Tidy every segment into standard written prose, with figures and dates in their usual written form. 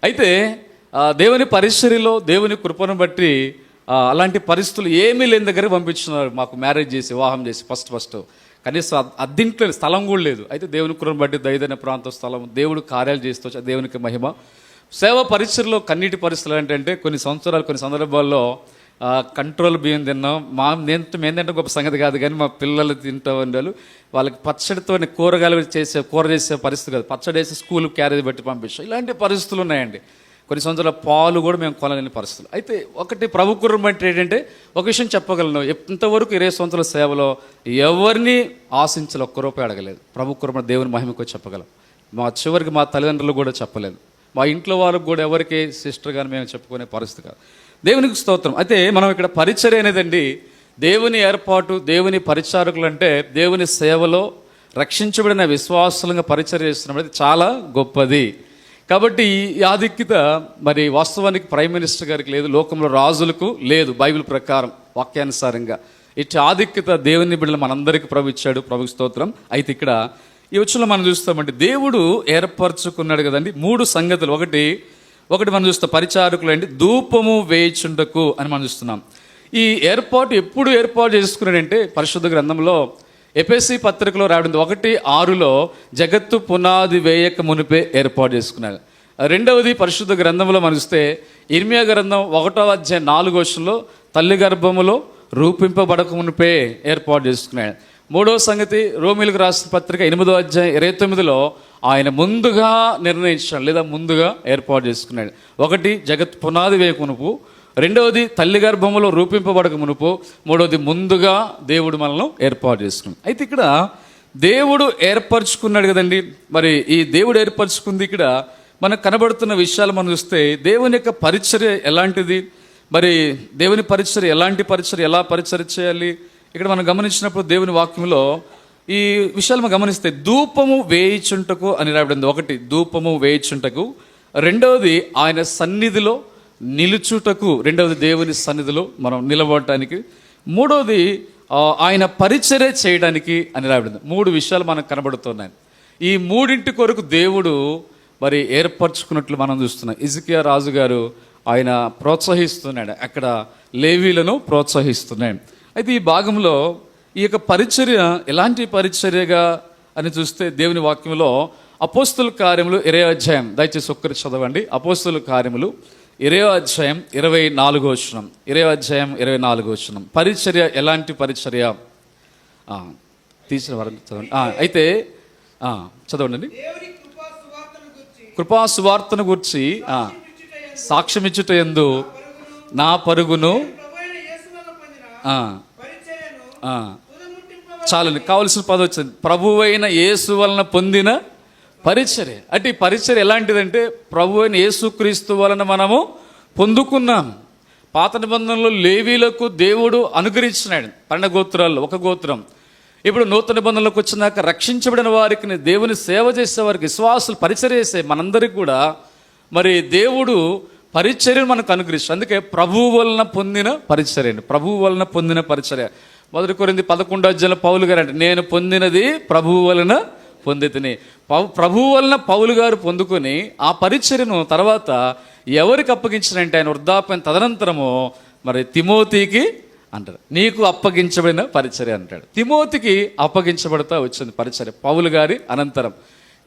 అయితే దేవుని పరిచర్యలో దేవుని కృపను బట్టి అలాంటి పరిస్థితులు ఏమీ లేని దగ్గర పంపించున్నారు. మాకు మ్యారేజ్ చేసి వివాహం చేసి ఫస్ట్ కనీసం అద్దింట్లో స్థలం కూడా లేదు. అయితే దేవుని కృపను బట్టి దైదైన ప్రాంత స్థలం దేవుడు కార్యాలు చేస్తూ దేవునికి మహిమ. సేవా పరిచర్యలో కన్నీటి పరిస్థితులు ఏంటంటే కొన్ని సందర్భాల్లో కంట్రోల్ బియ్యం తిన్నాం. మేము తింటే గొప్ప సంగతి కాదు, కానీ మా పిల్లలు తింటూ ఉండాలి. వాళ్ళకి పచ్చడితో కూరగాయలు కూర చేసే పరిస్థితి కాదు, పచ్చడి వేసి స్కూల్ క్యారేజ్ పెట్టి పంపించాం. ఇలాంటి పరిస్థితులు ఉన్నాయండి. కొన్ని సంవత్సరాల పాలు కూడా మేము కొనలేని పరిస్థితులు. అయితే ఒకటి ప్రభు కృప అంటే ఏంటంటే ఒక విషయం చెప్పగలను, ఇంతవరకు 20 సంవత్సరాల సేవలో ఎవరిని ఆశించాలి, ఒక్క రూపాయి అడగలేదు. ప్రభు కృప దేవుని మహిమకు చెప్పగలం. చివరికి మా తల్లిదండ్రులు కూడా చెప్పలేదు, మా ఇంట్లో వాళ్ళకు కూడా ఎవరికి సిస్టర్ కానీ మేము చెప్పుకునే పరిస్థితి కాదు. దేవునికి స్తోత్రం. అయితే మనం ఇక్కడ పరిచర్య అనేదండి దేవుని ఏర్పాటు, దేవుని పరిచారకులు అంటే దేవుని సేవలో రక్షించబడిన విశ్వాసులంగా పరిచర్య చేస్తున్నప్పుడు చాలా గొప్పది. కాబట్టి ఈ ఆధిక్యత మరి వాస్తవానికి ప్రైమ్ మినిస్టర్ గారికి లేదు, లోకంలో రాజులకు లేదు. బైబిల్ ప్రకారం వాక్యానుసారంగా ఇటు ఆధిక్యత దేవుని బిడ్డలు మనందరికీ ప్రభు ఇచ్చాడు. ప్రభుకి స్తోత్రం. అయితే ఇక్కడ ఈ వచ్చులో మనం చూస్తామంటే దేవుడు ఏర్పరచుకున్నాడు కదండి 3 సంగతులు. ఒకటి మనం చూస్తాం పరిచారకులు అంటే ధూపము వేయుచుంటకు అని మనం చూస్తున్నాం. ఈ ఏర్పాటు ఎప్పుడు ఏర్పాటు చేసుకున్నాడంటే పరిశుద్ధ గ్రంథంలో ఎఫెసీ పత్రికలో రాయడం 1:6 జగత్తు పునాది వేయక మునిపే ఏర్పాటు చేసుకున్నాడు. రెండవది పరిశుద్ధ గ్రంథంలో మనం చూస్తే ఇర్మియా గ్రంథం 1:4 తల్లి గర్భములో రూపింపబడక మునిపే ఏర్పాటు చేసుకున్నాడు. మూడవ సంగతి రోమిలకు రాసిన పత్రిక 8:29 ఆయన ముందుగా నిర్ణయించాడు లేదా ముందుగా ఏర్పాటు చేసుకున్నాడు. ఒకటి జగత్ పునాది వేయక మునుపు, రెండవది తల్లి గర్భములో రూపింపబడక మునుపు, మూడవది ముందుగా దేవుడు మనల్ని ఏర్పాటు చేసుకున్నాడు. అయితే ఇక్కడ దేవుడు ఏర్పరచుకున్నాడు కదండి. మరి ఈ దేవుడు ఏర్పరచుకుంది ఇక్కడ మనకు కనబడుతున్న విషయాలు మనం చూస్తే దేవుని యొక్క పరిచర్య ఎలాంటిది, మరి దేవుని పరిచర్య ఎలాంటి పరిచర్య, ఎలా పరిచర్య చేయాలి ఇక్కడ మనం గమనించినప్పుడు దేవుని వాక్యంలో ఈ విషయాలు మనం గమనిస్తే ధూపము వేయిచుంటకు అని రాయబడింది. ఒకటి ధూపము వేయిచుంటకు, రెండవది ఆయన సన్నిధిలో నిలుచుటకు, రెండవది దేవుని సన్నిధిలో మనం నిలబడటానికి, మూడవది ఆయన పరిచర్య చేయడానికి అని రాయబడింది. 3 విషయాలు మనకు కనబడుతున్నాయి. ఈ 3 కొరకు దేవుడు మరి ఏర్పరచుకున్నట్లు మనం చూస్తున్నాం. హిజ్కియా రాజు గారు ఆయన ప్రోత్సహిస్తున్నాడు, అక్కడ లేవీలను ప్రోత్సహిస్తున్నాడు. అయితే ఈ భాగంలో ఈ యొక్క పరిచర్య ఎలాంటి పరిచర్యగా అని చూస్తే దేవుని వాక్యంలో అపోస్తుల కార్యములు 20వ అధ్యాయం, దయచేసి ఒక్కరి చదవండి. అపోస్తుల కార్యములు 20వ అధ్యాయం 24వ వచనం, 20వ అధ్యాయం 24వ వచనం. పరిచర్య ఎలాంటి పరిచర్య తీసిన వారు చదవండి. అయితే చదవండి. కృపా సువార్తను గురించి సాక్ష్యమిచ్చుట యందు నా పరుగును చాలండి, కావలసిన పదం వచ్చింది. ప్రభువైన యేసు వలన పొందిన పరిచర్య. అంటే ఈ పరిచర్య ఎలాంటిదంటే ప్రభువైన యేసుక్రీస్తు వలన మనము పొందుకున్నాం. పాత నిబంధనలో లేవీలకు దేవుడు అనుగ్రహించినాడు 12 గోత్రాల్లో ఒక గోత్రం. ఇప్పుడు నూతన నిబంధనలకు వచ్చినాక రక్షించబడిన వారికి, దేవుని సేవ చేసే వారికి, విశ్వాసులు పరిచర్య చేసే మనందరికీ కూడా మరి దేవుడు పరిచర్యను మనకు అనుగ్రహిస్తాడు. అందుకే ప్రభువు వలన పొందిన పరిచర్య అండి, ప్రభువు వలన పొందిన పరిచర్య. 1 కొరింథీ 11:10 పౌలు గారు అంటే నేను పొందినది ప్రభువు వలన పొందితిని. ప్రభువు వలన పౌలు గారు పొందుకొని ఆ పరిచర్యను తర్వాత ఎవరికి అప్పగించినంటే ఆయన వృద్ధాప్యం తదనంతరము మరి తిమోతికి అంటారు, నీకు అప్పగించబడిన పరిచర్య అంటాడు. తిమోతికి అప్పగించబడతా వచ్చింది పరిచర్య పౌలు గారి అనంతరం.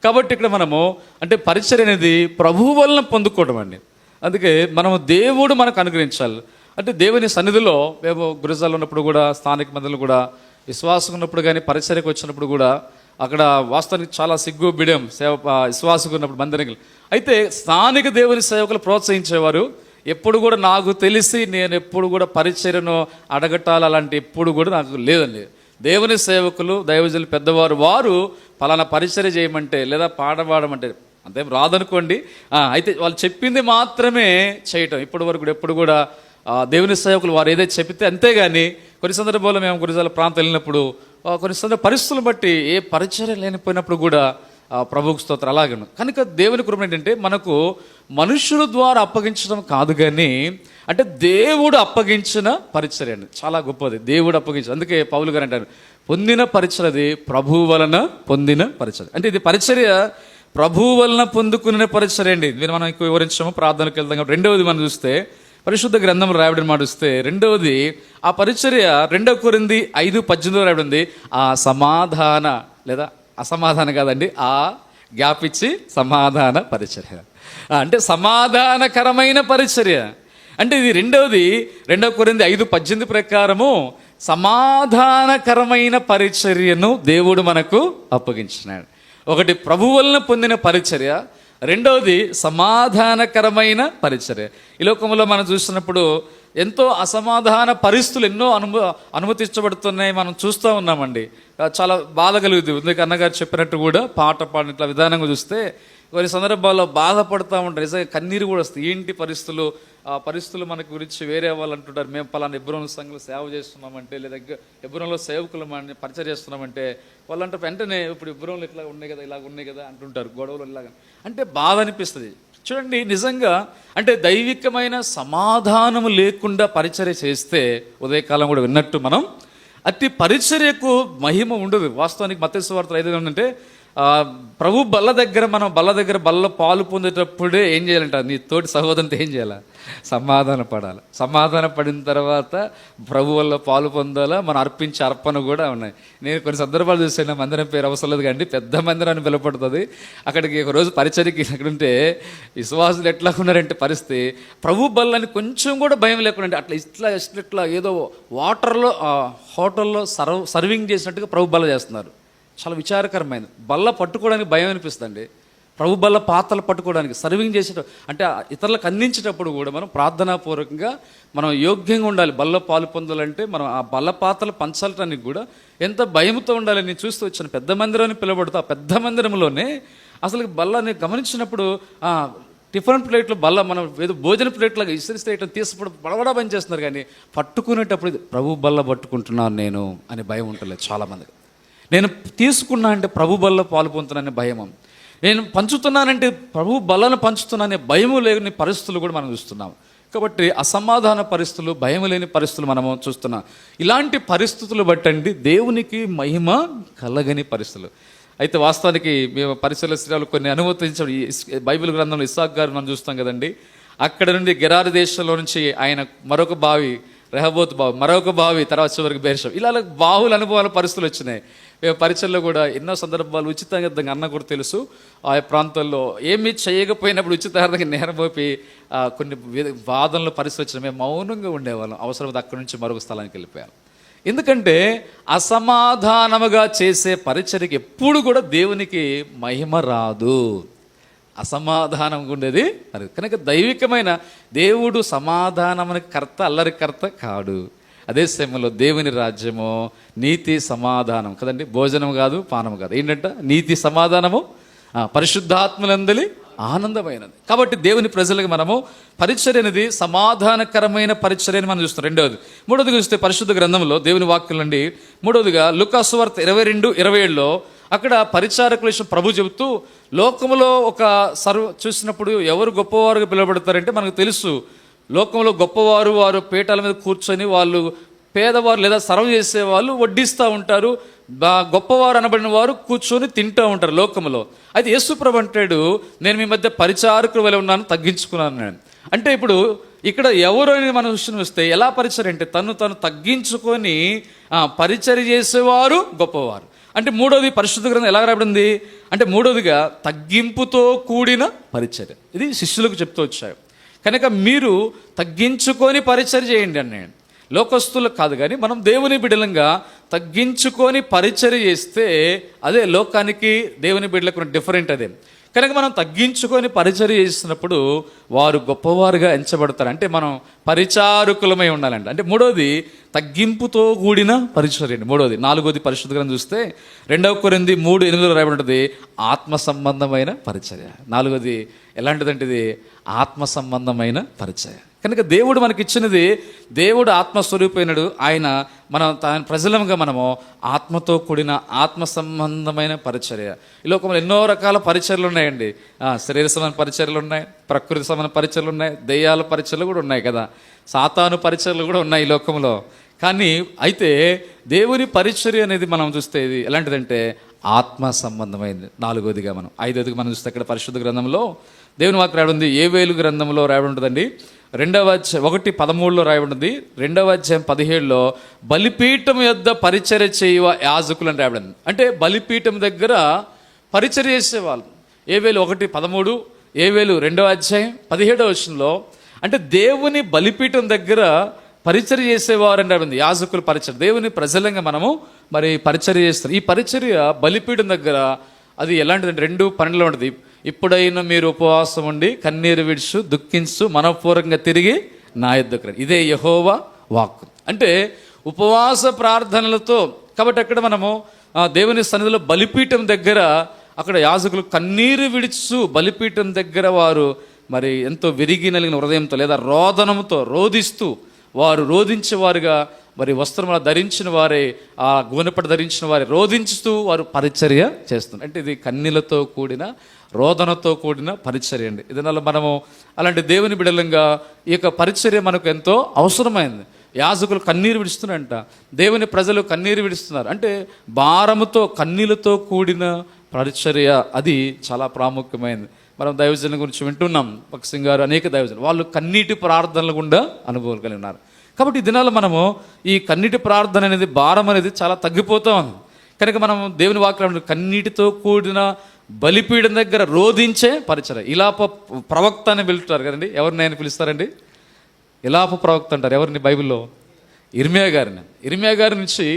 కాబట్టి ఇక్కడ మనము అంటే పరిచర్య అనేది ప్రభువు వలన పొందుకోవడం అండి. అందుకే మనము దేవుడు మనకు అనుగ్రహించాలి. అంటే దేవుని సన్నిధిలో మేము గురుజాలు ఉన్నప్పుడు కూడా, స్థానిక మందులు కూడా, విశ్వాసం ఉన్నప్పుడు కానీ పరిచర్యకు వచ్చినప్పుడు కూడా అక్కడ వాస్తవానికి చాలా సిగ్గు బిడియం విశ్వాసం ఉన్నప్పుడు మందిరంగా. అయితే స్థానిక దేవుని సేవకులు ప్రోత్సహించేవారు. ఎప్పుడు కూడా నాకు తెలిసి నేను ఎప్పుడు కూడా పరిచర్యను అడగటాలు అలాంటి ఎప్పుడు కూడా నాకు లేదండి. దేవుని సేవకులు, దైవజనులు, పెద్దవారు వారు పలానా పరిచర్య చేయమంటే లేదా పాడమంటే అంతేం రాదనుకోండి. అయితే వాళ్ళు చెప్పింది మాత్రమే చేయటం ఇప్పటి వరకు ఎప్పుడు కూడా దేవుని సేవకులు వారు ఏదైతే చెప్తే అంతేగాని కొన్ని సందర్భాల్లో మేము గురుజాల ప్రాంతం వెళ్ళినప్పుడు కొన్ని సందర్భ పరిస్థితులు బట్టి ఏ పరిచర్య లేనిపోయినప్పుడు కూడా ప్రభువుకు స్తోత్రం అలాగే. కనుక దేవుని కృప ఏంటంటే మనకు మనుషుల ద్వారా అప్పగించడం కాదు, కానీ అంటే దేవుడు అప్పగించిన పరిచర్య అండి, చాలా గొప్పది. దేవుడు అప్పగించ, అందుకే పౌలు గారు అంటారు పొందిన పరిచర్యది ప్రభువు వలన పొందిన పరిచర్య. అంటే ఇది పరిచర్య ప్రభువు వలన పొందుకునే పరిచర్య అండి. దీన్ని మనం ఎక్కువ వివరించాము, ప్రార్థనకు వెళ్తాం. రెండవది మనం చూస్తే పరిశుద్ధ గ్రంథంలో రాయబడిన మాట చూస్తే రెండవది ఆ పరిచర్య 2 కొరింథీ 5:18 రాయబడింది. ఆ సమాధాన లేదా అసమాధానం కాదండి, ఆ గ్యాప్ ఇచ్చి సమాధాన పరిచర్య అంటే సమాధానకరమైన పరిచర్య. అంటే ఇది రెండవది 2 కొరింథీ 5:18 ప్రకారము సమాధానకరమైన పరిచర్యను దేవుడు మనకు అప్పగించినాడు. ఒకటి ప్రభు వలన పొందిన పరిచర్య, రెండవది సమాధానకరమైన పరిచర్య. ఈ లోకంలో మనం చూసినప్పుడు ఎంతో అసమాధాన పరిస్థితులు ఎన్నో అనుమతించబడుతున్నాయి, మనం చూస్తూ ఉన్నామండి. చాలా బాధ కలుగుతుంది. ఎందుకు అన్నగారు చెప్పినట్టు కూడా పాట పాడిన ఇట్లా విధానంగా చూస్తే కొన్ని సందర్భాల్లో బాధపడుతూ ఉంటారు, నిజంగా కన్నీరు కూడా వస్తుంది. ఏంటి పరిస్థితులు, ఆ పరిస్థితులు మనకు గురించి వేరే వాళ్ళు అంటుంటారు, మేము పలానా హెబ్రోను సంఘంలో సేవ చేస్తున్నామంటే, లేదా హెబ్రోన్లో సేవకులు పరిచయం చేస్తున్నామంటే వాళ్ళంటే వెంటనే ఇప్పుడు హెబ్రోన్లో ఇట్లా ఉన్నాయి కదా, ఇలాగ ఉన్నాయి కదా అంటుంటారు, గొడవలు ఇలాగ. అంటే బాధ అనిపిస్తుంది. చూడండి, నిజంగా అంటే దైవికమైన సమాధానము లేకుండా పరిచర్య చేస్తే ఉదయకాలం కూడా విన్నట్టు మనం అట్టి పరిచర్యకు మహిమ ఉండదు. వాస్తవానికి మత్తయి సువార్త 5 ఏంటంటే ప్రభు బల్ల దగ్గర బల్ల పాలు పొందేటప్పుడే ఏం చేయాలంట, నీ తోటి సహోదరునితో ఏం చేయాలా, సమాధాన పడాలి. సమాధాన పడిన తర్వాత ప్రభు వల్ల పాలు పొందాలా. మనం అర్పించే అర్పణ కూడా ఉన్నాయి. నేను కొన్ని సందర్భాలు చూసాను, మందిరం పేరు అవసరం లేదు కానీ పెద్ద మందిరాన్ని పిలపడుతుంది. అక్కడికి ఒక రోజు పరిచర్యకి అక్కడుంటే విశ్వాసులు ఎట్లా ఉన్నారంటే పరిస్థితి, ప్రభు బల్లని కొంచెం కూడా భయం లేకుండా అట్లా ఇట్లా ఏదో వాటర్లో హోటల్లో సర్వింగ్ చేసినట్టుగా ప్రభు బల్ల చేస్తున్నారు. చాలా విచారకరమైనది. బల్ల పట్టుకోవడానికి భయం అనిపిస్తుంది. ప్రభు బల్ల పాత్రలు పట్టుకోవడానికి సర్వింగ్ చేసేట అంటే ఇతరులకు అందించేటప్పుడు కూడా మనం ప్రార్థనాపూర్వకంగా మనం యోగ్యంగా ఉండాలి. బల్ల పాలు పొందాలంటే మనం ఆ బల్ల పాత్రలు పంచడానికి కూడా ఎంత భయంతో ఉండాలి. నేను చూస్తూ వచ్చాను, పెద్ద మందిరాన్ని పిలవబడుతూ ఆ పెద్ద మందిరంలోనే అసలు బల్లని గమనించినప్పుడు టిఫిన్ ప్లేట్లు బల్ల మనం ఏదో భోజన ప్లేట్లాగా ఇసిరిస్తే ఇట్లా తీసుకుని బడబడా పని చేస్తున్నారు, కానీ పట్టుకునేటప్పుడు ప్రభు బల్ల పట్టుకుంటున్నాను నేను అని భయం ఉండలేదు చాలామందికి. నేను తీసుకున్నా అంటే ప్రభు బల్ల పాలు పొందుతున్నానే భయం, నేను పంచుతున్నానంటే ప్రభు బల్లను పంచుతున్నానే భయము లేని పరిస్థితులు కూడా మనం చూస్తున్నాం. కాబట్టి అసమాధాన పరిస్థితులు, భయం లేని పరిస్థితులు మనము చూస్తున్నాం. ఇలాంటి పరిస్థితులు బట్టండి దేవునికి మహిమ కలగని పరిస్థితులు. అయితే వాస్తవానికి మేము పరిశీలన కొన్ని అనుమతించాం. బైబిల్ గ్రంథంలో ఇస్సాకు గారు మనం చూస్తాం కదండి. అక్కడ నుండి గెరారు దేశంలో నుంచి ఆయన మరొక బావి, రెహబోత్ బావి, మరొక బావి, తర్వాత చివరికి బేర్షం, ఇలా బావుల అనుభవాల పరిస్థితులు వచ్చినాయి. పరిచయలో కూడా ఎన్నో సందర్భాలు ఉచితంగా అన్న కూడా తెలుసు, ఆ ప్రాంతాల్లో ఏమీ చేయకపోయినప్పుడు ఉచితార్థంగా నేరమోపి కొన్ని వాదనలు పరిస్థితి వచ్చిన మేము మౌనంగా ఉండేవాళ్ళం. అవసరమైతే అక్కడి నుంచి మరొక స్థలానికి వెళ్ళిపోయాం. ఎందుకంటే అసమాధానముగా చేసే పరిచర్యకి ఎప్పుడు కూడా దేవునికి మహిమ రాదు. అసమాధానంగా ఉండేది అది. కనుక దైవికమైన దేవుడు సమాధానమునికి కర్త, అల్లరి కర్త కాడు. అదే సమయంలో దేవుని రాజ్యము నీతి సమాధానం కదండి, భోజనం కాదు పానము కాదు, ఏంటంట నీతి సమాధానము పరిశుద్ధాత్మలందలి ఆనందమైనది. కాబట్టి దేవుని ప్రజలకు మనము పరిచర్య అనేది సమాధానకరమైన పరిచర్యని మనం చూస్తాం. రెండవది. మూడవదిగా చూస్తే పరిశుద్ధ గ్రంథంలో దేవుని వాక్యం నుండి మూడవదిగా లూకా సువార్త 22:27లో అక్కడ పరిచారకుల విషయం ప్రభు చెబుతూ లోకంలో ఒక చూసినప్పుడు ఎవరు గొప్పవారుగా పిలువబడతారంటే మనకు తెలుసు, లోకంలో గొప్పవారు వారు పీఠాల మీద కూర్చొని వాళ్ళు పేదవారు లేదా సర్వ్ చేసేవాళ్ళు వడ్డిస్తూ ఉంటారు, గొప్పవారు అనబడిన వారు కూర్చొని తింటూ ఉంటారు లోకంలో. అయితే యేసు ప్రభు అంటాడు, నేను మీ మధ్య పరిచారకుల వలె ఉన్నాను, తగ్గించుకున్నాను. అంటే ఇప్పుడు ఇక్కడ ఎవరు అని మన విషయం వస్తే ఎలా పరిచర్య అంటే తను తగ్గించుకొని పరిచర్య చేసేవారు గొప్పవారు. అంటే మూడోది పరిశుద్ధ గ్రంథం ఎలా రాబడింది అంటే మూడోదిగా తగ్గింపుతో కూడిన పరిచర్య. ఇది శిష్యులకు చెప్తూ వచ్చారు. కనుక మీరు తగ్గించుకొని పరిచర్య చేయండి అన్నాడు. లోకస్తులకు కాదు, కానీ మనం దేవుని బిడ్డలంగా తగ్గించుకొని పరిచర్య చేస్తే అదే లోకానికి దేవుని బిడ్డలకు డిఫరెంట్. అదే కనుక మనం తగ్గించుకొని పరిచర్య చేసినప్పుడు వారు గొప్పవారుగా ఎంచబడతారు. అంటే మనం పరిచారకులమై ఉండాలండి. అంటే మూడోది తగ్గింపుతో కూడిన పరిచర్య అండి. మూడోది. నాలుగోది పరిశుద్ధ గ్రంథం చూస్తే 2 కొరింథీ 3:8 రాయబడి ఆత్మ సంబంధమైన పరిచర్య. నాలుగోది ఎలాంటిదంటే ఇది ఆత్మ సంబంధమైన పరిచర్య. కనుక దేవుడు మనకిచ్చినది, దేవుడు ఆత్మస్వరూపైనడు. ఆయన మనం తన ప్రజలంగా మనము ఆత్మతో కూడిన ఆత్మ సంబంధమైన పరిచర్య. ఈ లోకంలో ఎన్నో రకాల పరిచర్యలు ఉన్నాయండి. శరీర సంబంధ పరిచర్యలు ఉన్నాయి, ప్రకృతి సంబంధ పరిచర్యలు ఉన్నాయి, దెయ్యాల పరిచర్యలు కూడా ఉన్నాయి కదా, సాతాను పరిచర్యలు కూడా ఉన్నాయి ఈ లోకంలో. కానీ అయితే దేవుని పరిచర్య అనేది మనం చూస్తే ఇది ఎలాంటిదంటే ఆత్మ సంబంధమైంది. నాలుగోదిగా మనం ఐదోదిగా మనం చూస్తే ఇక్కడ పరిశుద్ధ గ్రంథంలో దేవుని వాక్యం రాయబడింది. ఏవేలు గ్రంథంలో రాయబడి ఉంటుందండి. 1:13 రాయబడింది. 2:17 బలిపీఠం యొద్ద పరిచర్య చేయువ యాజకులు అని రాయబడింది. అంటే బలిపీఠం దగ్గర పరిచర్య చేసేవాళ్ళు. ఏవేలు 1:13, ఏవేలు 2:17 అంటే దేవుని బలిపీఠం దగ్గర పరిచర్య చేసేవారు అని రాబడింది. యాజకులు పరిచర్య, దేవుని ప్రజలంగా మనము మరి పరిచర్య చేస్తారు. ఈ పరిచర్య బలిపీఠం దగ్గర అది ఎలాంటిదంటే 2:12 ఉంటుంది. ఇప్పుడైనా మీరు ఉపవాసం ఉండి కన్నీరు విడుచు దుఃఖించు మనపూర్వకంగా తిరిగి నా యొద్దకు రండి. ఇదే యెహోవా వాక్కు. అంటే ఉపవాస ప్రార్థనలతో, కాబట్టి అక్కడ మనము దేవుని సన్నిధిలో బలిపీఠం దగ్గర అక్కడ యాజకులు కన్నీరు విడుచు బలిపీఠం దగ్గర వారు మరి ఎంతో విరిగి నలిగిన హృదయంతో లేదా రోదనంతో రోధిస్తూ, వారు రోధించేవారుగా మరి వస్త్రములు ధరించిన వారే, ఆ గోనెపట్టు ధరించిన వారే రోధించుతూ వారు పరిచర్య చేస్తున్నారు. అంటే ఇది కన్నీళ్లతో కూడిన రోదనతో కూడిన పరిచర్య అండి. ಇದನ್ನೆಲ್ಲ మనము అలాంటి దేవుని బిడ్డలంగా ఈ యొక్క పరిచర్య మనకు ఎంతో అవసరమైంది. యాజకులు కన్నీరు విడుస్తున్నారంట, దేవుని ప్రజలు కన్నీరు విడుస్తున్నారు. అంటే భారముతో కన్నీళ్లతో కూడిన పరిచర్య అది చాలా ప్రాముఖ్యమైనది. మనం దైవజనుల గురించి వింటున్నాం. భక్సింగ్ గారు అనేక దైవజనులు వాళ్ళు కన్నీటి ప్రార్థనలు గుండా అనుభవాలు కలిగి ఉన్నారు. కాబట్టి ఈ దినాల్లో మనము ఈ కన్నీటి ప్రార్థన అనేది, భారం అనేది చాలా తగ్గిపోతూ ఉంది. కనుక మనం దేవుని వాక్యం కన్నీటితో కూడిన బలిపీఠం దగ్గర రోధించే పరిచర్య. ఇలాప ప్రవక్త అని పిలుస్తారు కదండి. ఎవరిని ఆయన పిలుస్తారండి? ఇలాప ప్రవక్త అంటారు. ఎవరిని? బైబిల్లో ఇర్మియా గారిని. ఇర్మియా గారి నుంచి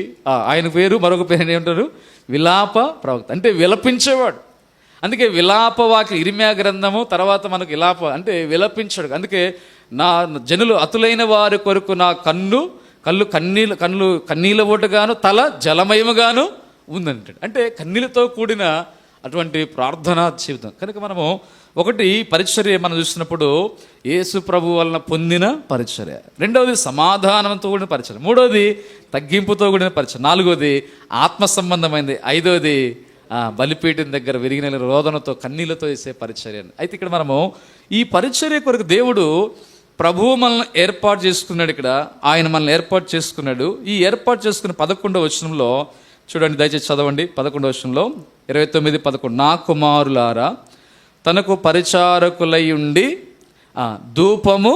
ఆయన పేరు, మరొక పేరు ఏమంటారు? విలాప ప్రవక్త, అంటే విలపించేవాడు. అందుకే విలాప వాక్యం ఇర్మియా గ్రంథము, తర్వాత మనకు విలాప అంటే విలపించాడు. అందుకే నా జనులు అతులైన వారి కొరకు నా కళ్ళు కన్నీళ్ళ ఓటుగాను తల జలమయముగాను ఉందంటాడు. అంటే కన్నీళ్ళతో కూడిన అటువంటి ప్రార్థనా జీవితం. కనుక మనము ఒకటి పరిచర్య మనం చూసినప్పుడు యేసు ప్రభు వలన పొందిన పరిచర్య, రెండవది సమాధానంతో కూడిన పరిచర్య, మూడవది తగ్గింపుతో కూడిన పరిచర్య, నాలుగవది ఆత్మ సంబంధమైనది, ఐదవది బలిపీఠం దగ్గర విరిగిన రోదనతో కన్నీళ్లతో చేసే పరిచర్య. అయితే ఇక్కడ మనము ఈ పరిచర్య కొరకు దేవుడు ప్రభువు మనల్ని ఏర్పాటు చేసుకున్నాడు. ఇక్కడ ఆయన మనల్ని ఏర్పాటు చేసుకున్నాడు. ఈ ఏర్పాటు చేసుకున్న 11వ వచనంలో చూడండి, దయచేసి చదవండి. 11వ వచనంలో 29:11 నా కుమారులారా తనకు పరిచారకులై ఉండి ధూపము.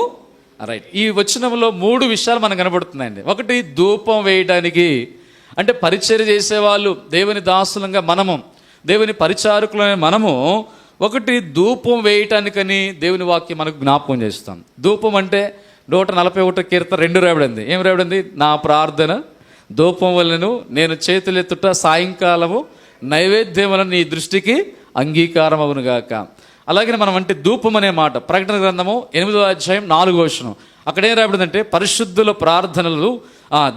రైట్, ఈ వచనంలో 3 విషయాలు మనకు కనబడుతున్నాయండి. ఒకటి, ధూపం వేయడానికి, అంటే పరిచర్య చేసేవాళ్ళు దేవుని దాసులంగా మనము, దేవుని పరిచారకులైన మనము ఒకటి ధూపం వేయటానికని దేవుని వాక్యం మనకు జ్ఞాపకం చేస్తాం. ధూపం అంటే 141 కీర్తన 2 రాయబడింది. ఏం రాయబడింది? నా ప్రార్థన ధూపం వలన నేను చేతులెత్తుట సాయంకాలము నైవేద్యం వలన నీ దృష్టికి అంగీకారం అవునుగాక. అలాగే మనం అంటే ధూపం అనే మాట ప్రకటన గ్రంథము 8:4 అక్కడేం రాబడిందంటే పరిశుద్ధుల ప్రార్థనలు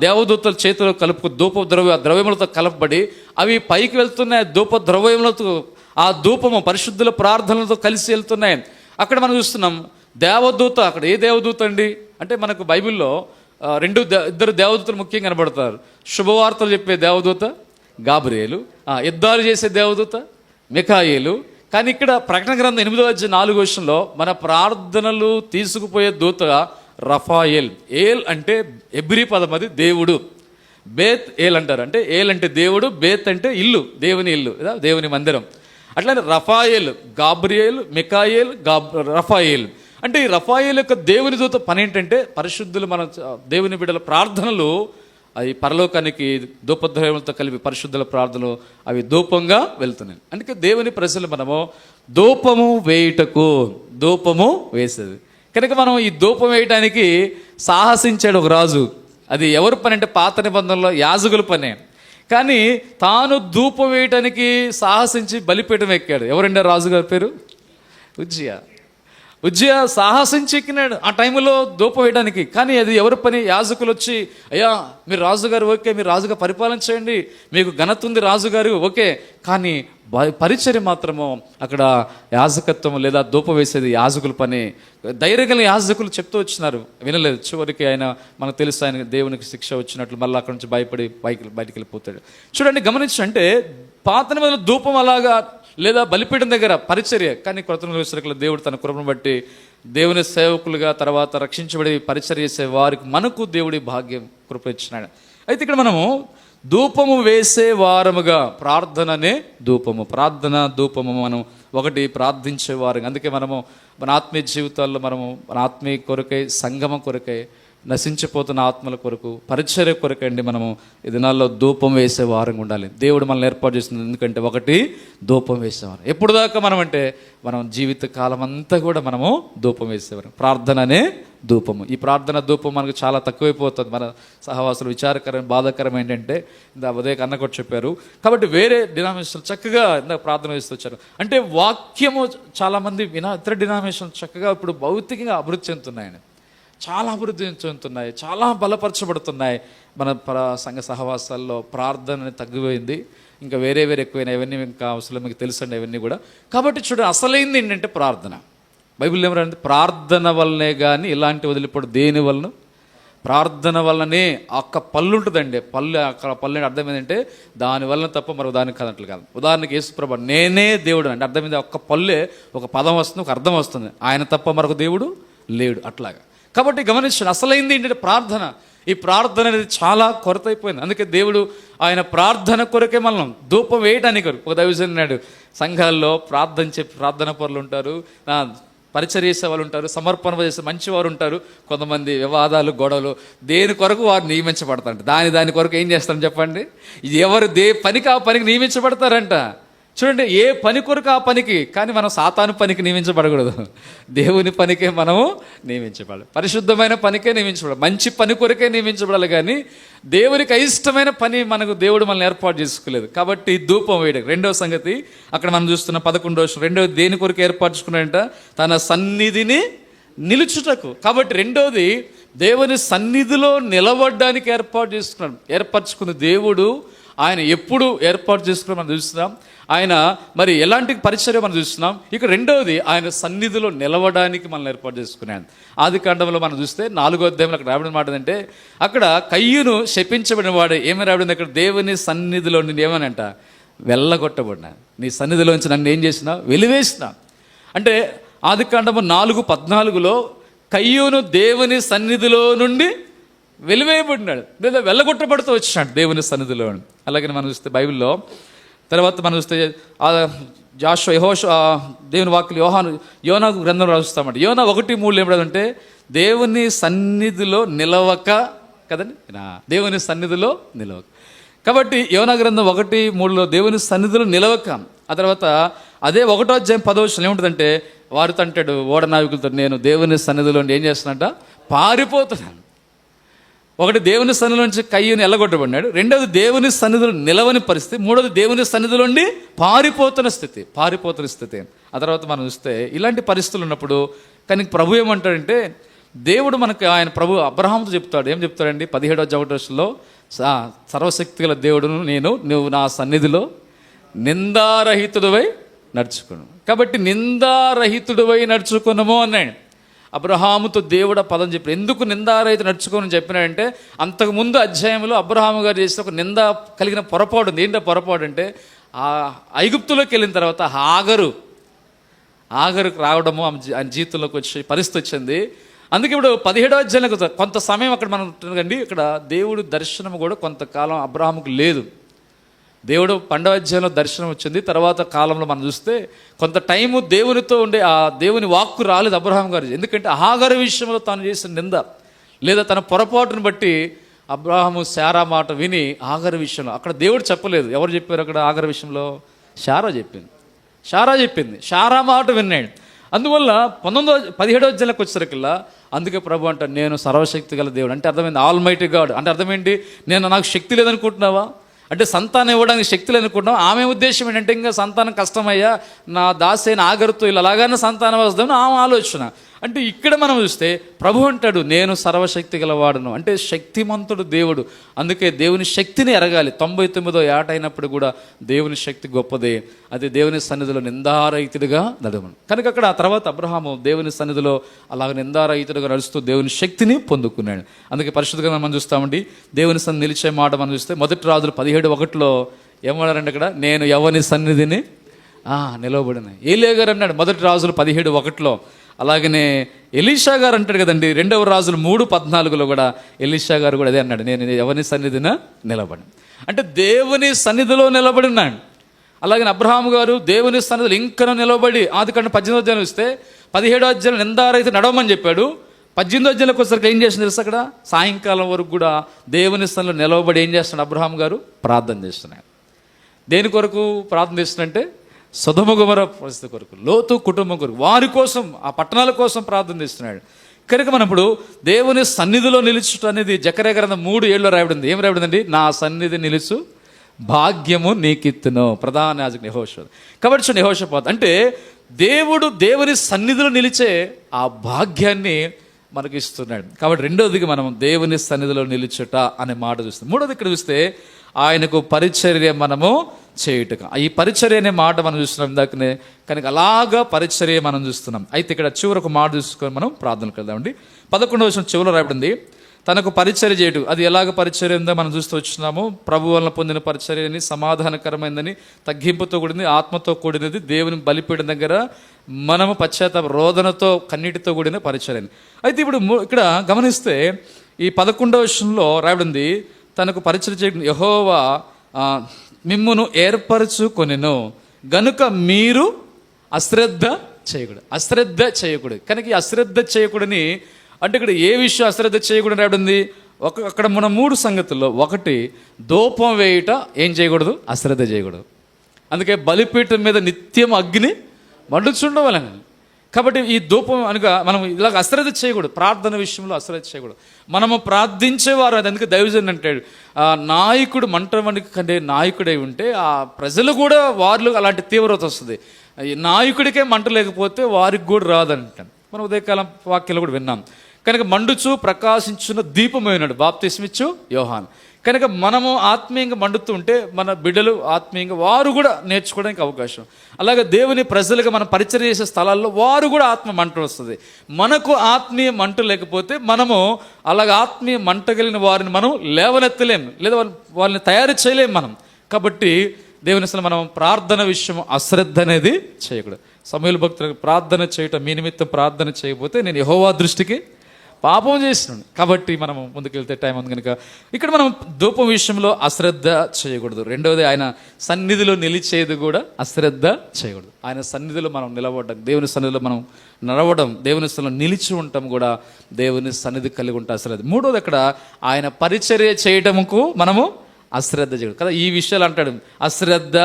దేవదూతల చేతిలో కలుపు ధూప ద్రవ్యములతో కలపబడి అవి పైకి వెళ్తున్నాయి. ధూప ద్రవ్యములతో ఆ ధూపము పరిశుద్ధుల ప్రార్థనలతో కలిసి వెళ్తున్నాయి. అక్కడ మనం చూస్తున్నాం దేవదూత. అక్కడ ఏ దేవదూత అండి అంటే మనకు బైబిల్లో ఇద్దరు దేవదూతలు ముఖ్యంగా కనబడతారు. శుభవార్తలు చెప్పే దేవదూత గాబ్రియేలు, యుద్ధాలు చేసే దేవదూత మిఖాయేలు. కానీ ఇక్కడ ప్రకటన గ్రంథం 8:4 మన ప్రార్థనలు తీసుకుపోయే దూత రఫాయేల్. ఏల్ అంటే ఎబ్రీ పదం, అది దేవుడు. బేత్ ఏల్ అంటారు, అంటే ఏల్ అంటే దేవుడు, బేత్ అంటే ఇల్లు, దేవుని ఇల్లు, దేవుని మందిరం. అట్లానే రఫాయేల్, గాబ్రియేల్, మిఖాయేల్, రఫాయేల్. అంటే ఈ రఫాయేల్ యొక్క దేవుని దూత పని ఏంటంటే పరిశుద్ధులు మన దేవుని బిడ్డల ప్రార్థనలు అవి పరలోకానికి ధూపద్రవ్యములతో కలిపి పరిశుద్ధుల ప్రార్థనలు అవి ధూపంగా వెళ్తున్నాయి. అందుకే దేవుని ప్రజలు మనము ధూపము వేసేది. కనుక మనం ఈ ధూపం వేయటానికి సాహసించాడు ఒక రాజు. అది ఎవరి పని అంటే పాత నిబంధనలో యాజకుల పనే. కానీ తాను ధూపం వేయటానికి సాహసించి బలిపీఠం ఎక్కాడు. ఎవరండి రాజుగారి పేరు? ఉజ్జియా సాహసించి ఎక్కినాడు ఆ టైంలో ధూపం వేయడానికి. కానీ అది ఎవరి పని? యాజకులు వచ్చి, అయ్యా మీరు రాజుగారు ఓకే, మీరు రాజుగా పరిపాలన చేయండి, మీకు ఘనత ఉంది రాజుగారు ఓకే, కానీ పరిచర్య మాత్రము అక్కడ యాజకత్వం లేదా ధూపం వేసేది యాజకుల పని. ధైర్యగల యాజకులు చెప్తూ వచ్చినారు, వినలేదు. చివరికి ఆయన మనకు తెలుసు ఆయన దేవునికి శిక్ష వచ్చినట్లు మళ్ళీ అక్కడ నుంచి భయపడి బయటికి వెళ్ళిపోతాడు. చూడండి, గమనించు. అంటే పాత నిబంధనలో ధూపం అలాగా లేదా బలిపీఠం దగ్గర పరిచర్య. కానీ కొత్త నిబంధనలో దేవుడు తన కృపను బట్టి దేవుని సేవకులుగా తర్వాత రక్షించబడి పరిచర్య చేసే వారికి మనకు దేవుడి భాగ్యం కృప ఇచ్చినాడు. అయితే ఇక్కడ మనము ధూపము వేసే వారముగా, ప్రార్థననే ధూపము, ప్రార్థన ధూపము. మనం ఒకటి ప్రార్థించేవారు. అందుకే మనము మన ఆత్మీయ జీవితాల్లో మనము మన ఆత్మీయ కొరకై, సంగమ కొరకై, నశించిపోతున్న ఆత్మల కొరకు, పరిచర్య కొరకండి మనము ఈ దినాల్లో ధూపం వేసే వారంగా ఉండాలి. దేవుడు మనల్ని ఏర్పాటు చేస్తుంది. ఎందుకంటే ఒకటి ధూపం వేసేవారు. ఎప్పుడు దాకా మనం అంటే మనం జీవిత కాలం అంతా కూడా మనము ధూపం వేసేవారు. ప్రార్థననే ధూపము. ఈ ప్రార్థన ధూపం మనకు చాలా తక్కువైపోతుంది. మన సహవాసులు విచారకరం, బాధాకరం ఏంటంటే ఇందా ఉదయ అన్న కూడా చెప్పారు. కాబట్టి వేరే డినామినేషన్ చక్కగా ఇందాక ప్రార్థన వేస్తూ వచ్చారు. అంటే వాక్యము చాలామంది ఇతర డినామినేషన్ చక్కగా ఇప్పుడు భౌతికంగా అభివృద్ధి చెందుతున్నాయని, చాలా అభివృద్ధి చెందుతున్నాయి, చాలా బలపరచబడుతున్నాయి. మన సంఘ సహవాసాల్లో ప్రార్థన తగ్గిపోయింది, ఇంకా వేరే ఎక్కువైనా. ఇవన్నీ ఇంకా అవసరం మీకు తెలుసండి అవన్నీ కూడా. కాబట్టి చూడండి, అసలైంది ఏంటంటే ప్రార్థన. బైబిల్ ఏమంటే ప్రార్థన వల్లనే కానీ ఇలాంటి వదిలిపోవడం దేని వలన? ప్రార్థన వల్లనే. ఒక్క పళ్ళు ఉంటుందండి, పళ్ళు అక్కడ పళ్ళు అంటే అర్థం ఏంటంటే దానివల్ల తప్ప మరొక దానికి కాదంటలు కాదు. ఉదాహరణకి యేసుప్రభు నేనే దేవుడు అంటే అర్థం ఏంటి? ఒక్క పళ్ళే ఒక పదం వస్తుంది, ఒక అర్థం వస్తుంది. ఆయన తప్ప మరొక దేవుడు లేడు. అట్లాగా. కాబట్టి గమనించండి, అసలైంది ఏంటంటే ప్రార్థన. ఈ ప్రార్థన అనేది చాలా కొరత అయిపోయింది. అందుకే దేవుడు ఆయన ప్రార్థన కొరకే మనం ధూపం వేయడానికి. ఒక దైవజనుడు అన్నాడు, సంఘాల్లో ప్రార్థన పరులు ఉంటారు, పరిచర్య చేసే వాళ్ళు ఉంటారు, సమర్పణ చేసే మంచివారు ఉంటారు, కొంతమంది వివాదాలు, గొడవలు, దేని కొరకు వారు నియమించబడతారంట. దాని కొరకు ఏం చేస్తారని చెప్పండి? ఎవరు పనికి ఆ పనికి నియమించబడతారంట. చూడండి, ఏ పని కొరకు ఆ పనికి. కానీ మనం సాతాను పనికి నియమించబడకూడదు, దేవుని పనికే మనము నియమించబడాలి. పరిశుద్ధమైన పనికే నియమించబడాలి, మంచి పని కొరకే నియమించబడాలి. కానీ దేవునికి అయిష్టమైన పని మనకు దేవుడు మనల్ని ఏర్పాటు చేసుకోలేదు. కాబట్టి ధూపం వేయడం రెండవ సంగతి. అక్కడ మనం చూస్తున్న 11వ వచనం, రెండవది దేని కొరకు ఏర్పరచుకున్నాడంట? తన సన్నిధిని నిలుచుటకు. కాబట్టి రెండోది దేవుని సన్నిధిలో నిలబడడానికి ఏర్పరచుకున్న దేవుడు ఆయన ఎప్పుడు ఏర్పాటు చేసుకుని మనం చూస్తున్నాం. ఆయన మరి ఎలాంటి పరిచర్య మనం చూస్తున్నాం. ఇక రెండవది ఆయన సన్నిధిలో నిలవడానికి మనల్ని ఏర్పాటు చేసుకున్నాడు. ఆది కాండంలో మనం చూస్తే 4వ అధ్యాయంలో అక్కడ రాబడిన మాట ఏంటంటే, అక్కడ కయ్యూను శపించబడిన వాడు ఏమని రాబడింది? అక్కడ దేవుని సన్నిధిలో నేను ఏమనంట? వెళ్ళగొట్టబడినా, నీ సన్నిధిలోంచి నన్ను ఏం చేసినా? వెలివేసిన. అంటే ఆది కాండము 4:14 కయ్యూను దేవుని సన్నిధిలో నుండి వెలివేయబడినాడు, లేదా వెళ్ళగొట్టబడుతూ వచ్చినాడు దేవుని సన్నిధిలో. అలాగే మనం చూస్తే బైబిల్లో తర్వాత మనం చూస్తే దేవుని వాక్యలు యోనా గ్రంథం రాస్తామంటే యోనా 1:3 ఏమిటంటే దేవుని సన్నిధిలో నిలవక కదండి, దేవుని సన్నిధిలో నిలవక. కాబట్టి యోనా గ్రంథం 1:3 దేవుని సన్నిధిలో నిలవక. ఆ తర్వాత అదే 1వ అధ్యాయం 10వ వచనం ఏముంటుందంటే, వారితో అంటాడు ఓడ నావికులతో, నేను దేవుని సన్నిధిలో ఏం చేస్తున్నట్ట? పారిపోతున్నాను. ఒకటి దేవుని సన్నిధిలో నుంచి కయ్యూని ఎల్లగొట్టబడినాడు, రెండవది దేవుని సన్నిధిలో నిలవని పరిస్థితి, మూడవది దేవుని సన్నిధిలో నుండి పారిపోతున్న స్థితి. ఆ తర్వాత మనం చూస్తే ఇలాంటి పరిస్థితులు ఉన్నప్పుడు కానీ ప్రభు ఏమంటాడంటే, దేవుడు మనకు ఆయన ప్రభు అబ్రహాముతో చెప్తాడు. ఏం చెప్తాడండి? 17వ వచనంలో, సర్వశక్తి గల దేవుడును నువ్వు నా సన్నిధిలో నిందారహితుడివై నడుచుకును. కాబట్టి నిందారహితుడివై నడుచుకున్నాము అన్నాడు. అబ్రహాముతో దేవుడు ఆ పదం చెప్పాడు. ఎందుకు నిందారహిత నడుచుకోని చెప్పినాడంటే, అంతకుముందు అధ్యాయంలో అబ్రహాము గారు చేసిన ఒక నింద కలిగిన పొరపాటు ఉంది. ఏంటో పొరపాటు అంటే, ఆ ఐగుప్తులోకి వెళ్ళిన తర్వాత ఆగరుకు రావడము ఆయన జీవితంలోకి వచ్చి పరిస్థితి వచ్చింది. అందుకే ఇప్పుడు 17వ అధ్యాయంలో కొంత సమయం అక్కడ మనం ఉంటుందండి. ఇక్కడ దేవుడు దర్శనం కూడా కొంతకాలం అబ్రహాముకు లేదు. దేవుడు 12వ అధ్యాయంలో దర్శనం వచ్చింది. తర్వాత కాలంలో మనం చూస్తే కొంత టైము దేవునితో ఉండే ఆ దేవుని వాక్కు రాలేదు అబ్రహాం గారు. ఎందుకంటే ఆహార విషయంలో తాను చేసిన నింద లేదా తన పొరపాటును బట్టి అబ్రహాము శారా మాట విని ఆహార విషయంలో అక్కడ దేవుడు చెప్పలేదు. ఎవరు చెప్పారు అక్కడ ఆహార విషయంలో? శారా చెప్పింది. శారా మాట విన్నాడు. అందువల్ల 17వ అధ్యాయంలోకి వచ్చేసరికల్లా అందుకే ప్రభు అంటాడు, నేను సర్వశక్తి గల దేవుడు. అంటే అర్థమైంది ఆల్మైటీ గాడ్. అంటే అర్థమేంటి? నాకు శక్తి లేదనుకుంటున్నావా? అంటే సంతానం ఇవ్వడానికి శక్తి లేదనుకుంటున్నావు. ఆమె ఉద్దేశం ఏంటంటే, ఇంకా సంతానం కష్టమయ్యా, నా దాసి అయిన ఆగరుతో ఇలా అలాగానే సంతానం వస్తుందని ఆమె ఆలోచన. అంటే ఇక్కడ మనం చూస్తే ప్రభు అంటాడు, నేను సర్వశక్తి గలవాడును. అంటే శక్తిమంతుడు దేవుడు. అందుకే దేవుని శక్తిని ఎరగాలి. 99వ ఏట అయినప్పుడు కూడా దేవుని శక్తి గొప్పదే. అది దేవుని సన్నిధిలో నిందారహితుడిగా నడవను. కనుక అక్కడ ఆ తర్వాత అబ్రహాము దేవుని సన్నిధిలో అలాగ నిందారహితుడిగా నడుస్తూ దేవుని శక్తిని పొందుకున్నాడు. అందుకే పరిశుద్ధంగా మనం చూస్తామండి, దేవుని సన్నిధి నిలిచే మాట మనం చూస్తే 1 రాజులు 17:1 ఏమన్నారండి అక్కడ? నేను ఎవని సన్నిధిని నిలవబడిన. ఏలియా గారు అన్నాడు 1 రాజులు 17:1. అలాగనే ఎలీషా గారు అంటాడు కదండి, 2వ రాజులు 3:14 కూడా ఎలీషా గారు కూడా అదే అన్నాడు, నేను ఎవరి సన్నిధిన నిలబడి. అంటే దేవుని సన్నిధిలో నిలబడి ఉన్నాడు. అలాగే అబ్రహాము గారు దేవుని సన్నిధిలో ఇంకా నిలబడి, ఆదికాండం 18వ అధ్యాయం ఇస్తే 17వ అధ్యాయం నిందారైతే నడవమని చెప్పాడు. 18వ అధ్యాయంలోకి వచ్చేసరికి ఏం చేసిన తెలుసు, అక్కడ సాయంకాలం వరకు కూడా దేవుని సన్నిధిలో నిలవబడి ఏం చేస్తున్నాడు అబ్రహాం గారు, ప్రార్థన చేస్తున్నాడు. దేని కొరకు ప్రార్థన చేస్తున్నంటే సొదొమ గొమొర్రా పరిస్థితి కొరకు, లోతు కుటుంబం కొరకు, వారి కోసం, ఆ పట్టణాల కోసం ప్రార్థన చేస్తున్నాడు. కనుక మనం ఇప్పుడు దేవుని సన్నిధిలో నిలుచుట అనేది జకర్యా గ్రంథం 3:7 రాయబడింది. ఏం రాయబడిందండి? నా సన్నిధి నిలుచు భాగ్యము నీకిత్తును, ప్రధాన యాజకుడు యెహోషువ. కాబట్టి చూడండి, యెహోషాపాతు అంటే దేవుడు దేవుని సన్నిధిలో నిలిచే ఆ భాగ్యాన్ని మనకి ఇస్తున్నాడు. కాబట్టి రెండోదిగా మనం దేవుని సన్నిధిలో నిలుచుట అనే మాట చూస్తాం. మూడోది ఇక్కడ చూస్తే ఆయనకు పరిచర్య మనము చేయుట. ఈ పరిచర్య అనే మాట మనం చూస్తున్నాం ఇందాకనే, కనుక అలాగా పరిచర్య మనం చూస్తున్నాం. అయితే ఇక్కడ చివరకు మాట చూసుకొని మనం ప్రార్థనకు వెళ్దామండి. 11వ వచనం చివరిలో రాయబడింది, తనకు పరిచర్య చేయటం. అది ఎలాగ పరిచర్య ఉందో మనం చూస్తూ వచ్చినాము. ప్రభు వలన పొందిన పరిచర్యని సమాధానకరమైందని, తగ్గింపుతో కూడినది, ఆత్మతో కూడినది, దేవుని బలిపీఠం దగ్గర మనము పశ్చాత్తాప రోదనతో కన్నీటితో కూడిన పరిచర్యని. అయితే ఇప్పుడు ఇక్కడ గమనిస్తే ఈ 11వ వచనంలో రాయబడింది, తనకు పరిచర్య చేయడం యెహోవా మిమ్మును ఏర్పరచుకొనెను గనుక మీరు అశ్రద్ధ చేయకూడదు. అశ్రద్ధ చేయకూడదు. కనుక ఈ అశ్రద్ధ చేయకూడని అంటే ఇక్కడ ఏ విషయం అశ్రద్ధ చేయకూడదు రాబడింది? అక్కడ మన 3 సంగతుల్లో ఒకటి, ధూపం వేయుట ఏం చేయకూడదు, అశ్రద్ధ చేయకూడదు. అందుకే బలిపీఠం మీద నిత్యం అగ్ని మండుచుండవాలని. కాబట్టి ఈ ధూపం అనగా మనం ఇలాగ అశ్రద్ధ చేయకూడదు. ప్రార్థన విషయంలో అశ్రద్ధ చేయకూడదు. మనము ప్రార్థించేవారు, అది అందుకే దైవజన్ అంటాడు, నాయకుడు మంట వణికి కంటే నాయకుడై ఉంటే ఆ ప్రజలు కూడా వారిలో అలాంటి తీవ్రత వస్తుంది. నాయకుడికే మంట లేకపోతే వారికి కూడా రాదంటాను. మనం ఉదయకాలం వాక్యాలు కూడా విన్నాం. కనుక మండుచు ప్రకాశించున్న దీపమైనాడు బాప్తిస్మిచ్చు యోహాన్. కనుక మనము ఆత్మీయంగా మండుతూ ఉంటే మన బిడ్డలు ఆత్మీయంగా వారు కూడా నేర్చుకోవడానికి అవకాశం. అలాగే దేవుని ప్రజలుగా మనం పరిచయం చేసే స్థలాల్లో వారు కూడా ఆత్మ మంట వస్తుంది. మనకు ఆత్మీయ మంట లేకపోతే మనము అలాగే ఆత్మీయ మంట కలిగిన వారిని మనం లేవనెత్తలేము, లేదా వాళ్ళని తయారు చేయలేము మనం. కాబట్టి దేవుని అసలు మనం ప్రార్థన విషయం అశ్రద్ధ అనేది చేయకూడదు. సమూయేలు భక్తులకు ప్రార్థన చేయటం, మీ నిమిత్తం ప్రార్థన చేయకపోతే నేను యెహోవా దృష్టికి పాపం చేసినాడు. కాబట్టి మనం ముందుకెళ్తే టైం ఉంది కనుక ఇక్కడ మనం ధూపం విషయంలో అశ్రద్ధ చేయకూడదు. రెండవది, ఆయన సన్నిధిలో నిలిచేది కూడా అశ్రద్ధ చేయకూడదు. ఆయన సన్నిధిలో మనం నిలబడడం, దేవుని సన్నిధిలో మనం నడవడం, దేవుని సన్నిధిలో నిలిచి ఉండటం కూడా దేవుని సన్నిధి కలిగి ఉంటాం అశ్రద్ధ. మూడవది, అక్కడ ఆయన పరిచర్య చేయటముకు మనము అశ్రద్ధ చేయకూడదు కదా. ఈ విషయాలు అంటాడు, అశ్రద్ధ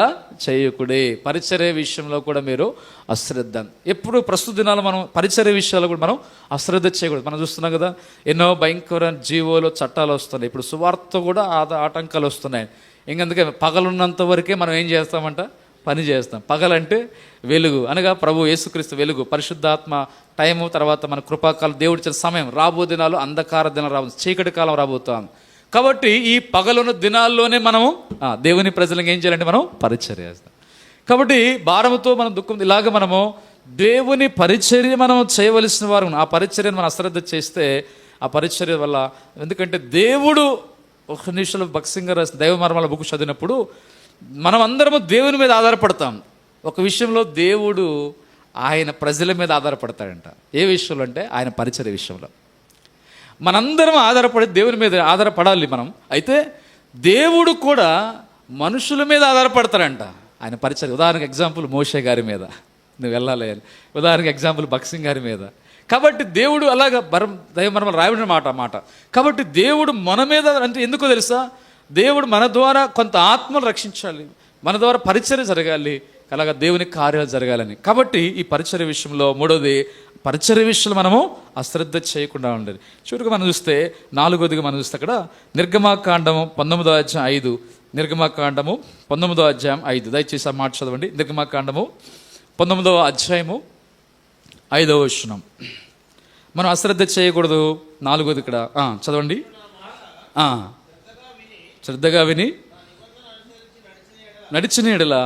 చేయకుడే. పరిచర్య విషయంలో కూడా మీరు అశ్రద్ధ. ఎప్పుడు ప్రస్తుత దినాలు మనం పరిచర్య విషయాలు కూడా మనం అశ్రద్ధ చేయకూడదు. మనం చూస్తున్నాం కదా, ఎన్నో భయంకర జీవోలు చట్టాలు వస్తున్నాయి. ఇప్పుడు సువార్త కూడా ఆటంకాలు వస్తున్నాయి. ఇంకందుకే పగలున్నంత వరకే మనం ఏం చేస్తామంట, పని చేస్తాం. పగలంటే వెలుగు అనగా ప్రభు యేసుక్రీస్తు వెలుగు, పరిశుద్ధాత్మ టైము, తర్వాత మన కృపాకాలం, దేవుడిచ్చిన సమయం. రాబో దినాలు అంధకార దినాలు రాబో, చీకటి కాలం రాబోతాం. కాబట్టి ఈ పగలున్న దినాల్లోనే మనము దేవుని ప్రజలకు ఏం చేయాలంటే మనం పరిచర్య చేస్తాం. కాబట్టి భారముతో మనం దుఃఖం ఇలాగ మనము దేవుని పరిచర్య మనం చేయవలసిన వారు. ఆ పరిచర్యను మనం అశ్రద్ధ చేస్తే ఆ పరిచర్య వల్ల, ఎందుకంటే దేవుడు ఒక నిమిషంలో భక్సింగా రాసిన దైవ మర్మాల బుక్ చదివినప్పుడు మనం అందరము దేవుని మీద ఆధారపడతాం. ఒక విషయంలో దేవుడు ఆయన ప్రజల మీద ఆధారపడతాడంట. ఏ విషయంలో అంటే ఆయన పరిచర్య విషయంలో. మనందరం ఆధారపడి దేవుని మీద ఆధారపడాలి మనం. అయితే దేవుడు కూడా మనుషుల మీద ఆధారపడతాడంట ఆయన పరిచర్య. ఉదాహరణకు ఎగ్జాంపుల్ మోషే గారి మీద నువ్వు వెళ్ళాలి, ఉదాహరణకు ఎగ్జాంపుల్ భక్సింగ్ గారి మీద. కాబట్టి దేవుడు అలాగ దైవమర్మలు రాయబడిన మాట. కాబట్టి దేవుడు మన మీద అంటే ఎందుకో తెలుసా, దేవుడు మన ద్వారా కొంత ఆత్మలు రక్షించాలి, మన ద్వారా పరిచర్య జరగాలి, అలాగా దేవుని కార్యాలు జరగాలని. కాబట్టి ఈ పరిచర్య విషయంలో మూడోది, పరిచర్య విషయంలో మనము అశ్రద్ధ చేయకుండా ఉండేది. చివరికి మనం చూస్తే 4వదిగా మనం చూస్తే అక్కడ నిర్గమాకాండము 19వ అధ్యాయం 5, నిర్గమాకాండము 19వ అధ్యాయం 5, దయచేసి ఆ మాట చదవండి. నిర్గమాకాండము 19వ అధ్యాయము 5వ వచనం. మనం అశ్రద్ధ చేయకూడదు. 4వది ఇక్కడ చదవండి. శ్రద్ధగా విని నడిచిన యెడల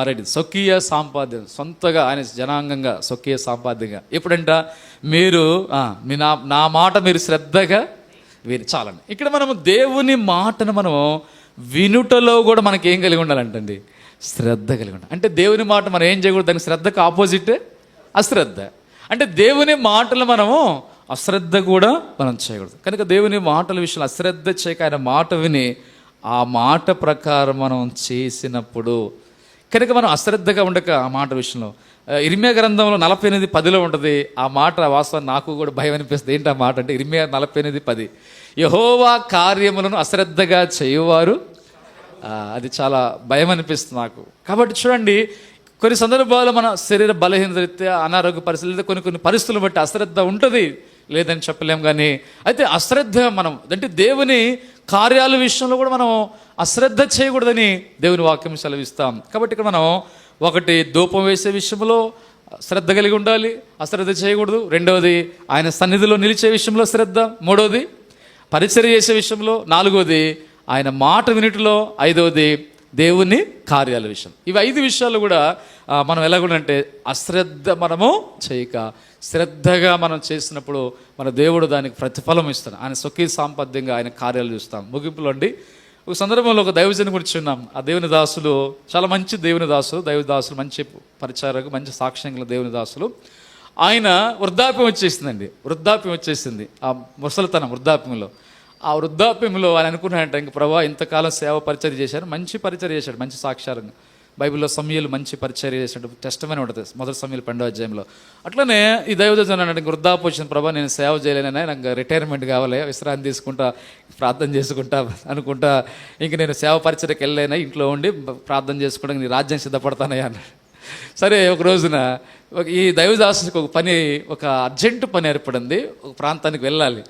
రైట్, స్వకీయ సాంపాద్యం, సొంతగా ఆయన జనాంగంగా స్వకీయ సాంపాద్యంగా. ఎప్పుడంట మీరు నా మాట మీరు శ్రద్ధగా విని చాలండి. ఇక్కడ మనము దేవుని మాటను మనము వినుటలో కూడా మనకి ఏం కలిగి ఉండాలంటండి, శ్రద్ధ కలిగి ఉండాలి. అంటే దేవుని మాట మనం ఏం చేయకూడదు, దానికి శ్రద్ధకు ఆపోజిట్ అశ్రద్ధ. అంటే దేవుని మాటలు మనము అశ్రద్ధ కూడా మనం చేయకూడదు. కనుక దేవుని మాటల విషయంలో అశ్రద్ధ చేయక ఆయన మాట విని ఆ మాట ప్రకారం మనం చేసినప్పుడు, కనుక మనం అశ్రద్ధగా ఉండక ఆ మాట విషయంలో ఇర్మియా గ్రంథంలో 48:10 ఉంటుంది. ఆ మాట వాస్తవం నాకు కూడా భయం అనిపిస్తుంది. ఏంటి ఆ మాట అంటే ఇర్మియా 48:10, యెహోవా కార్యములను అశ్రద్ధగా చేయువారు. అది చాలా భయం అనిపిస్తుంది నాకు. కాబట్టి చూడండి, కొన్ని సందర్భాల్లో మన శరీర బలహీనత రీత్యా, అనారోగ్య పరిస్థితులు, కొన్ని పరిస్థితులు బట్టి అశ్రద్ధ ఉంటుంది, లేదని చెప్పలేం. కానీ అయితే అశ్రద్ధ మనం అంటే దేవుని కార్యాల విషయంలో కూడా మనం అశ్రద్ధ చేయకూడదని దేవుని వాక్యం సెలవిస్తాం. కాబట్టి ఇక్కడ మనం ఒకటి, ధూపం వేసే విషయంలో శ్రద్ధ కలిగి ఉండాలి, అశ్రద్ధ చేయకూడదు. రెండవది, ఆయన సన్నిధిలో నిలిచే విషయంలో శ్రద్ధ. మూడవది, పరిచర్య చేసే విషయంలో. నాలుగవది, ఆయన మాట వినుటిలో. ఐదవది, దేవుని కార్యాల విషయం. ఇవి 5 విషయాలు కూడా మనం ఎలాగుంటే అశ్రద్ధ మనము చేయక శ్రద్ధగా మనం చేసినప్పుడు మన దేవుడు దానికి ప్రతిఫలం ఇస్తాడు. ఆయన స్వకీయ సాంపద్యంగా ఆయన కార్యాలు చూస్తాం. ముగింపులో అండి, ఒక సందర్భంలో ఒక దైవజను గురించి ఉన్నాం. ఆ దేవుని దాసులు చాలా మంచి దేవుని దాసులు, దైవదాసులు, మంచి పరిచారకు, మంచి సాక్ష్యం గల దేవుని దాసులు. ఆయన వృద్ధాప్యం వచ్చేసిందండి. వృద్ధాప్యం వచ్చేసింది ఆ ముసలితనం వృద్ధాప్యంలో. ఆ వృద్ధాప్యంలో ఆయన అనుకున్నాడంట, ఇంక ప్రభా ఇంతకాలం సేవ పరిచర్య చేశారు, మంచి పరిచర్య చేశాడు, మంచి సాక్షారంగా. బైబిల్లో సమూయేలు మంచి పరిచర్య చేశాడు, టెస్టమని ఉంటుంది మొదటి సమూయేలు 12వ అధ్యాయంలో. అట్లనే ఈ దైవజను అన్నాడు, ఇంక వృద్ధాప్యం వచ్చింది ప్రభా, నేను సేవ చేయలేనన్నా, నాకు రిటైర్మెంట్ కావాలి, విశ్రాంతి తీసుకుంటా, ప్రార్థన చేసుకుంటా అనుకుంటా, ఇంక నేను సేవ పరిచర్యకి వెళ్ళలేనా, ఇంట్లో ఉండి ప్రార్థన చేసుకోవడానికి నీ రాజ్యం సిద్ధపడతానయ్యా అన్నాడు. సరే, ఒక రోజున ఈ దైవదాసుకి ఒక అర్జెంటు పని ఏర్పడింది. ఒక ప్రాంతానికి వెళ్ళాలి.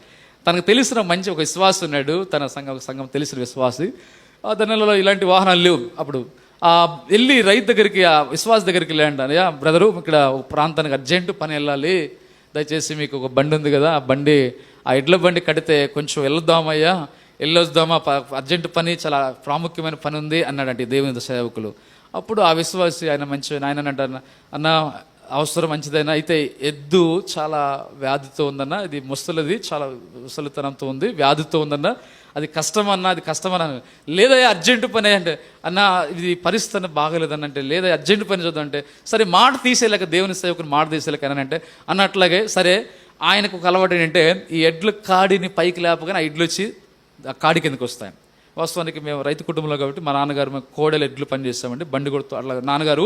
తనకు తెలిసిన మంచి ఒక విశ్వాసి ఉన్నాడు, తన సంఘం తెలిసిన విశ్వాసి. దానిలో ఇలాంటి వాహనాలు లేవు. అప్పుడు వెళ్ళి రైతు దగ్గరికి, ఆ విశ్వాస దగ్గరికి వెళ్ళండి, అయ్యా బ్రదరు, ఇక్కడ ఒక ప్రాంతానికి అర్జెంటు పని వెళ్ళాలి, దయచేసి మీకు ఒక బండి ఉంది కదా, ఆ బండి, ఆ ఎడ్ల బండి కడితే కొంచెం వెళ్ళొద్దామయ్యా, వెళ్ళొద్దామా, అర్జెంటు పని, చాలా ప్రాముఖ్యమైన పని ఉంది అన్నాడంటే దేవుని సేవకులు. అప్పుడు ఆ విశ్వాసి, ఆయన మంచి ఆయన అంటారు, అన్న అవసరం మంచిదైనా, అయితే ఎద్దు చాలా వ్యాధితో ఉందన్న, ఇది ముసలిది, చాలా ముసలితనంతో ఉంది, వ్యాధితో ఉందన్న, అది కష్టమన్నా, అది కష్టమన్నా. లేదా అర్జెంటు పని అంటే, అన్న ఇది పరిస్థితి బాగలేదన్న అంటే, లేదా అర్జెంటు పని చూద్దామంటే, సరే మాట తీసేలేక, దేవుని సేవకుని మాట తీసేలేక అంటే అన్నట్లాగే, సరే ఆయనకు ఒక అలవాటు ఏంటంటే, ఈ ఎడ్ల కాడిని పైకి లేపగానే ఆ ఎడ్లు వచ్చి ఆ కాడి కిందకి వస్తాయి. వాస్తవానికి మేము రైతు కుటుంబంలో కాబట్టి మా నాన్నగారు మేము కోడలు ఎడ్లు పని చేస్తామండి, బండి కొడుతూ అట్లా నాన్నగారు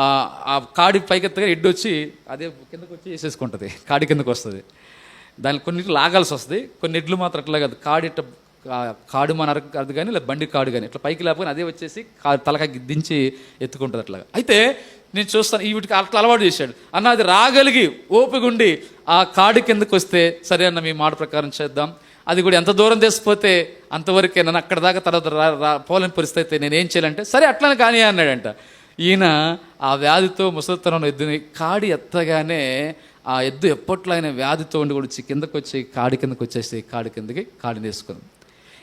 ఆ కాడి పైకెత్తగా ఎడ్డు వచ్చి అదే కిందకు వచ్చి వేసేసుకుంటుంది, కాడి కిందకు వస్తుంది. దానికి కొన్నిట్లు లాగాల్సి వస్తుంది, కొన్ని ఎడ్లు మాత్రం అట్లా కాదు, కాడు మన అది కానీ లేదా బండి కాడు కానీ ఇట్లా పైకి లేకపోతే అదే వచ్చేసి తలకాయ దించి ఎత్తుకుంటుంది అట్లాగా. అయితే నేను చూస్తాను, వీటికి అట్లా అలవాటు చేశాడు. అన్న అది రాగలిగి ఓపికండి ఆ కాడి కిందకు వస్తే, సరే అన్న మీ మాట ప్రకారం చేద్దాం, అది కూడా ఎంత దూరం తెసిపోతే అంతవరకే, నన్ను అక్కడ దాకా తర్వాత పోలేని పరిస్థితి, నేనేం చేయాలంటే సరే అట్లనే కానీ అన్నాడంట. ఈయన ఆ వ్యాధితో ముసలితనం ఎద్దుని కాడి ఎత్తగానే ఆ ఎద్దు ఎప్పట్లో ఆయన వ్యాధితో ఉండి కూడా కిందకు వచ్చి కాడి కిందకు వచ్చేసి కాడి కిందకి కాడిని వేసుకుంది.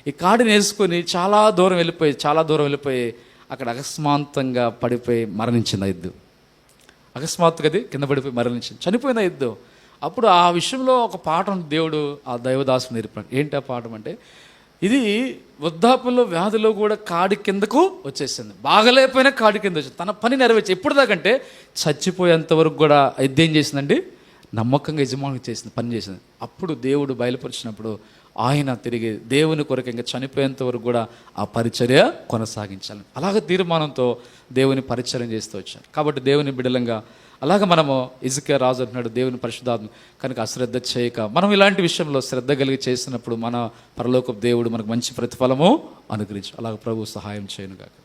ఈ కాడిని వేసుకొని చాలా దూరం వెళ్ళిపోయి అక్కడ అకస్మాత్తుగా పడిపోయి మరణించింది ఆ ఎద్దు. అకస్మాత్తుగా అది కింద పడిపోయి మరణించింది, చనిపోయింది ఆ ఎద్దు. అప్పుడు ఆ విషయంలో ఒక పాఠం దేవుడు ఆ దైవదాసుని నేర్పాడు. ఏంటి ఆ పాఠం అంటే, ఇది వృద్ధాప్యంలో వ్యాధిలో కూడా కాడి కిందకు వచ్చేసింది, బాగలేకపోయినా కాడి కింద వచ్చింది, తన పని నెరవేర్చి ఎప్పుడు దాకంటే చచ్చిపోయేంత వరకు కూడా ఏం చేసిందండి, నమ్మకంగా యజమానికి చేసింది, పని చేసింది. అప్పుడు దేవుడు బయలుపరిచినప్పుడు ఆయన తిరిగి దేవుని కొరకు ఇంకా చనిపోయేంత వరకు కూడా ఆ పరిచర్య కొనసాగించాలి. అలాగే తీర్మానంతో దేవుని పరిచర్య చేస్తూ వచ్చారు. కాబట్టి దేవుని బిడలంగా అలాగ మనము హిజ్కియా రాజు అంటున్నాడు, దేవుని పరిశుద్ధాత్మ కనుక అశ్రద్ధ చేయక మనం ఇలాంటి విషయంలో శ్రద్ధ కలిగి చేసినప్పుడు మన పరలోకపు దేవుడు మనకు మంచి ప్రతిఫలము అనుగ్రహించు. అలాగ ప్రభు సహాయం చేయనుగాక.